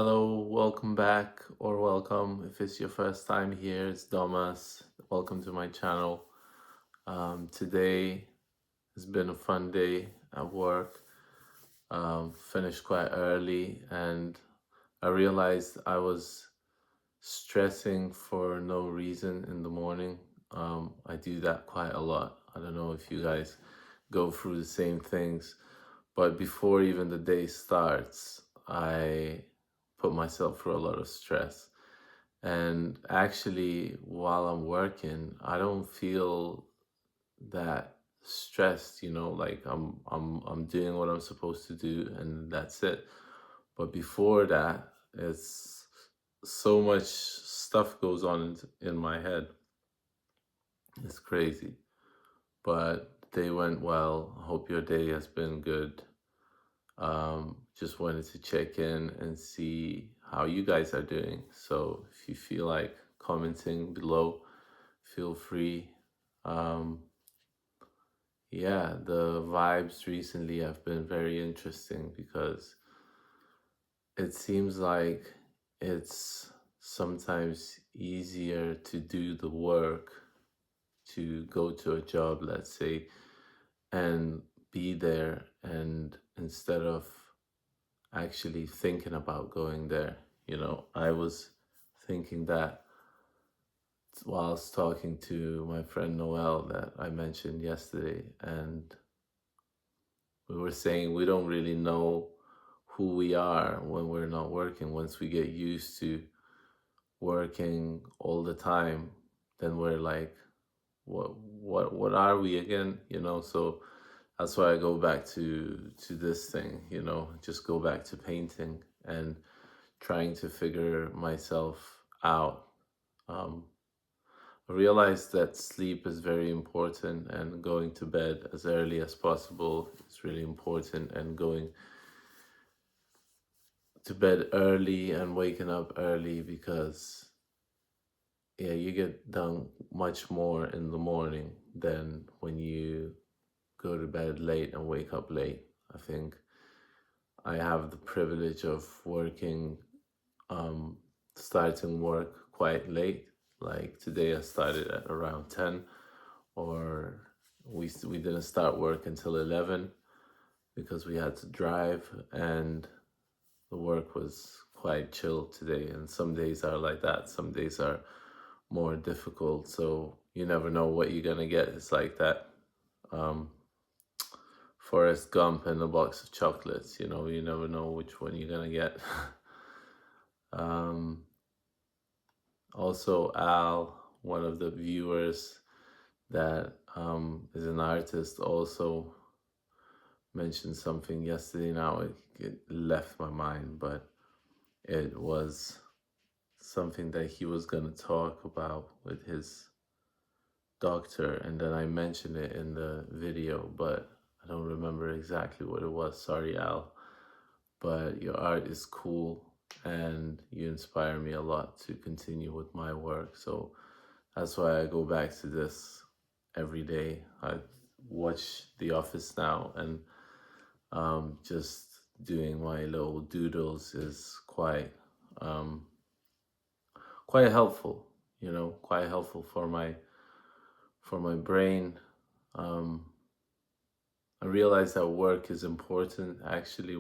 Hello, welcome back or welcome. If it's your first time here, it's Domas. Welcome to my channel. Today has been a fun day at work. Finished quite early and I realized I was stressing for no reason in the morning. I do that quite a lot. I don't know if you guys go through the same things, but before even the day starts, I put myself through a lot of stress. And actually, while I'm working, I don't feel that stressed, like I'm doing what I'm supposed to do and that's it. But before that, it's so much stuff goes on in my head. It's crazy. But the day went well. I hope your day has been good. Just wanted to check in and see how you guys are doing. So if you feel like commenting below, feel free. Um, yeah, the vibes recently have been very interesting because it seems like it's sometimes easier to do the work, to go to a job, let's say, and be there, and instead of actually thinking about going there. I was thinking that whilst talking to my friend Noel that I mentioned yesterday, and we were saying we don't really know who we are when we're not working. Once we get used to working all the time, then we're like, what are we again? So that's why I go back to this thing, just go back to painting and trying to figure myself out. Um, I realized that sleep is very important and going to bed as early as possible is really important, and going to bed early and waking up early because yeah, you get done much more in the morning than when you go to bed late and wake up late. I think I have the privilege of working, um, starting work quite late. Like today, I started at around 10, or we didn't start work until 11 because we had to drive, and the work was quite chill today. And some days are like that. Some days are more difficult. So you never know what you're gonna get. It's like that. Um, Forrest Gump and a box of chocolates. You never know which one you're gonna get. um, Also, Al, one of the viewers that is an artist, also mentioned something yesterday. Now it left my mind, but it was something that he was gonna talk about with his doctor, and then I mentioned it in the video, but I don't remember exactly what it was. Sorry, Al. But your art is cool and you inspire me a lot to continue with my work. So that's why I go back to this every day. I watch The Office now, and just doing my little doodles is um, quite helpful. Quite helpful for my brain. Um, I realize that work is important. Actually,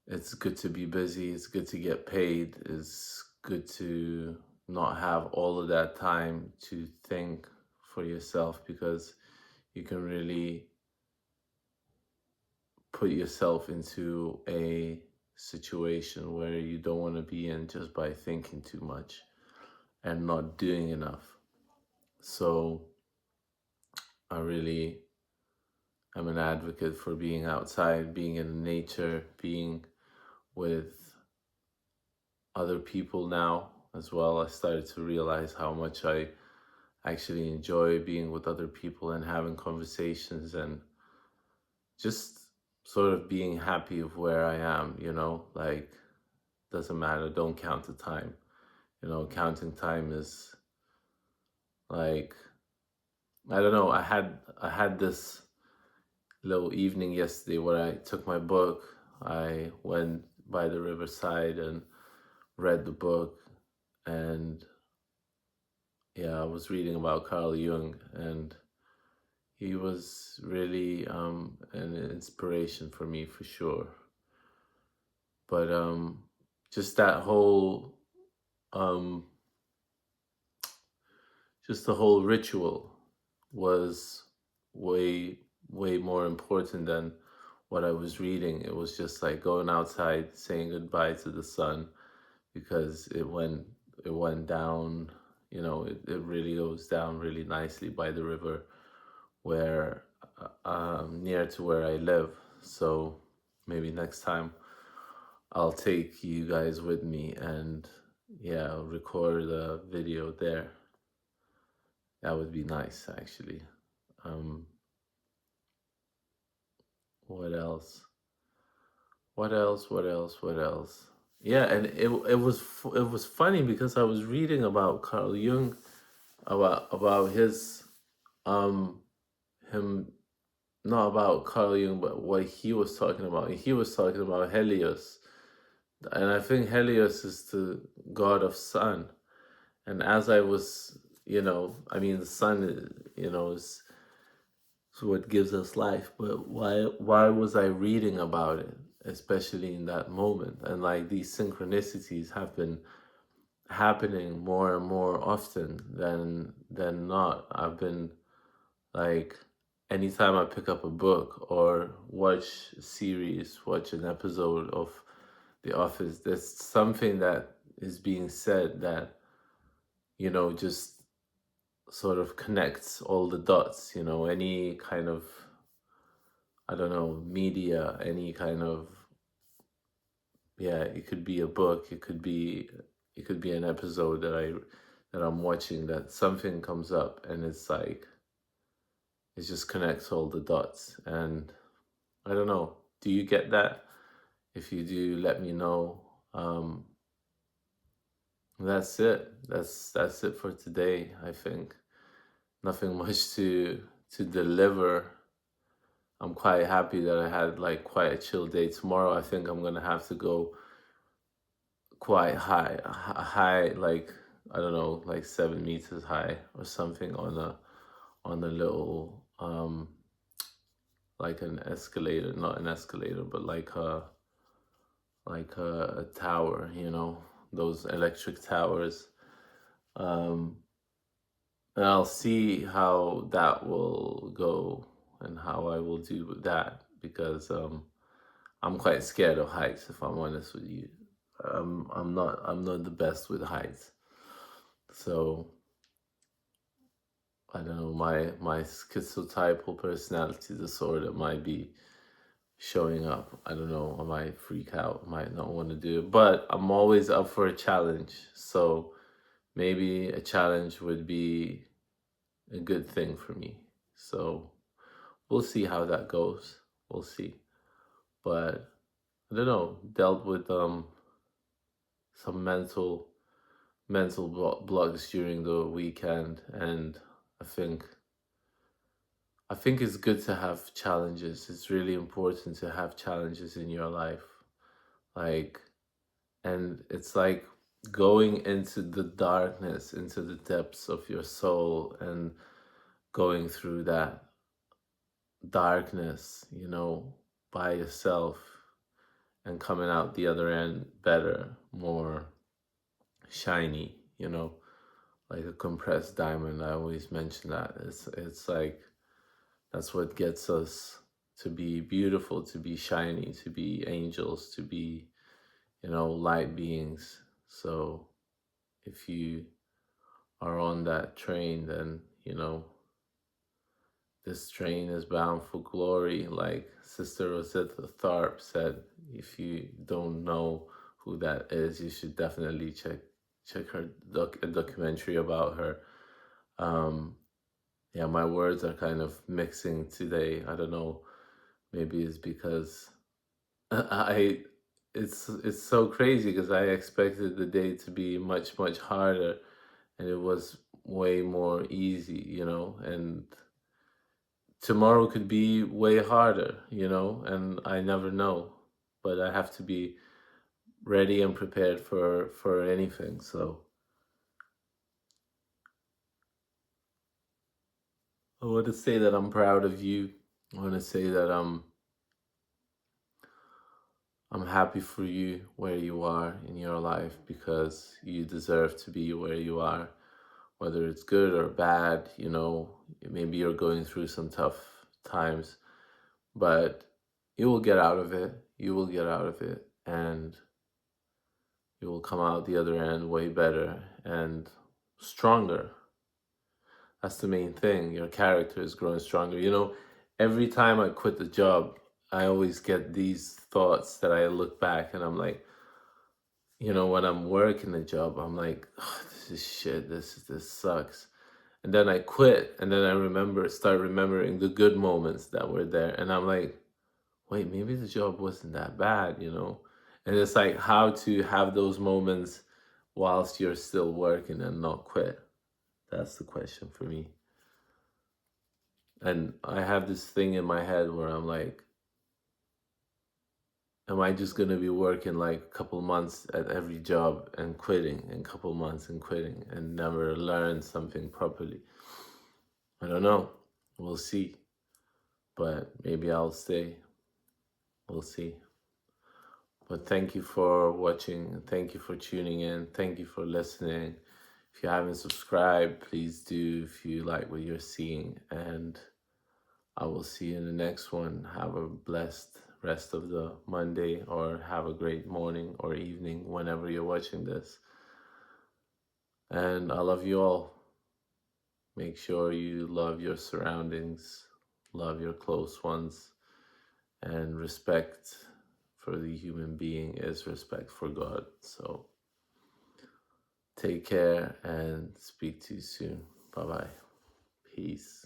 it's good to be busy. It's good to get paid. It's good to not have all of that time to think for yourself, because you can really put yourself into a situation where you don't want to be in just by thinking too much and not doing enough. So I really am an advocate for being outside, being in nature, being with other people now as well. I started to realize how much I actually enjoy being with other people and having conversations, and just sort of being happy of where I am, like doesn't matter, don't count the time. Counting time is like, I don't know, I had this little evening yesterday where I took my book, I went by the riverside and read the book. And yeah, I was reading about Carl Jung, and he was really an inspiration for me for sure. But just that whole um, just the whole ritual was way more important than what I was reading. It was just like going outside, saying goodbye to the sun, because it went down. It really goes down really nicely by the river, where near to where I live. So maybe next time I'll take you guys with me, and yeah, I'll record a video there. That would be nice, actually. Um, what else? What else? What else? What else? Yeah, and it was funny because I was reading about Carl Jung, about his um him, not about Carl Jung, but what he was talking about. He was talking about Helios, and I think Helios is the god of sun. And as I was, I mean, the sun, is what gives us life. But why was I reading about it, especially in that moment? And like these synchronicities have been happening more and more often than not. I've been like, anytime I pick up a book or watch a series, watch an episode of The Office, there's something that is being said that, just sort of connects all the dots. Any kind of, I don't know, media, any kind of, yeah, it could be a book, it could be an episode that I'm watching, that something comes up and it's like, it just connects all the dots. And I don't know, do you get that? If you do, let me know. That's it. That's it for today, I think. Nothing much to deliver. I'm quite happy that I had like quite a chill day. Tomorrow I think I'm gonna have to go quite high, like, I don't know, like 7 meters high or something, on a little like an escalator, not an escalator, but like a tower, those electric towers. Um, and I'll see how that will go and how I will do with that, because I'm quite scared of heights, if I'm honest with you. I'm not the best with heights. So I don't know, my schizotypal personality disorder might be showing up. I don't know, I might freak out, might not want to do it, but I'm always up for a challenge. So maybe a challenge would be a good thing for me. So we'll see how that goes. We'll see. But I don't know, dealt with some mental blocks during the weekend, and I think it's good to have challenges. It's really important to have challenges in your life. Like, and it's like going into the darkness, into the depths of your soul, and going through that darkness, by yourself, and coming out the other end better, more shiny, like a compressed diamond. I always mention that. It's like, that's what gets us to be beautiful, to be shiny, to be angels, to be, light beings. So if you are on that train, then, this train is bound for glory. Like Sister Rosetta Tharpe said, if you don't know who that is, you should definitely check her a documentary about her. Yeah, my words are kind of mixing today. I don't know. Maybe it's because I it's so crazy, because I expected the day to be much harder, and it was way more easy, and tomorrow could be way harder, and I never know. But I have to be ready and prepared for anything. So I want to say that I'm proud of you. I want to say that I'm happy for you where you are in your life, because you deserve to be where you are, whether it's good or bad. Maybe you're going through some tough times, but you will get out of it. You will get out of it, and you will come out the other end way better and stronger. That's the main thing. Your character is growing stronger. Every time I quit the job, I always get these thoughts that I look back and I'm like, when I'm working the job, I'm like, oh, this is shit. This sucks. And then I quit, and then I start remembering the good moments that were there, and I'm like, wait, maybe the job wasn't that bad. And it's like how to have those moments whilst you're still working and not quit. That's the question for me. And I have this thing in my head where I'm like, am I just going to be working like a couple months at every job and quitting, and a couple months and quitting, and never learn something properly? I don't know. We'll see. But maybe I'll stay. We'll see. But thank you for watching. Thank you for tuning in. Thank you for listening. If you haven't subscribed, please do if you like what you're seeing. And I will see you in the next one. Have a blessed rest of the Monday, or have a great morning or evening whenever you're watching this. And I love you all. Make sure you love your surroundings, love your close ones, and respect for the human being is respect for God. So take care and speak to you soon. Bye-bye. Peace.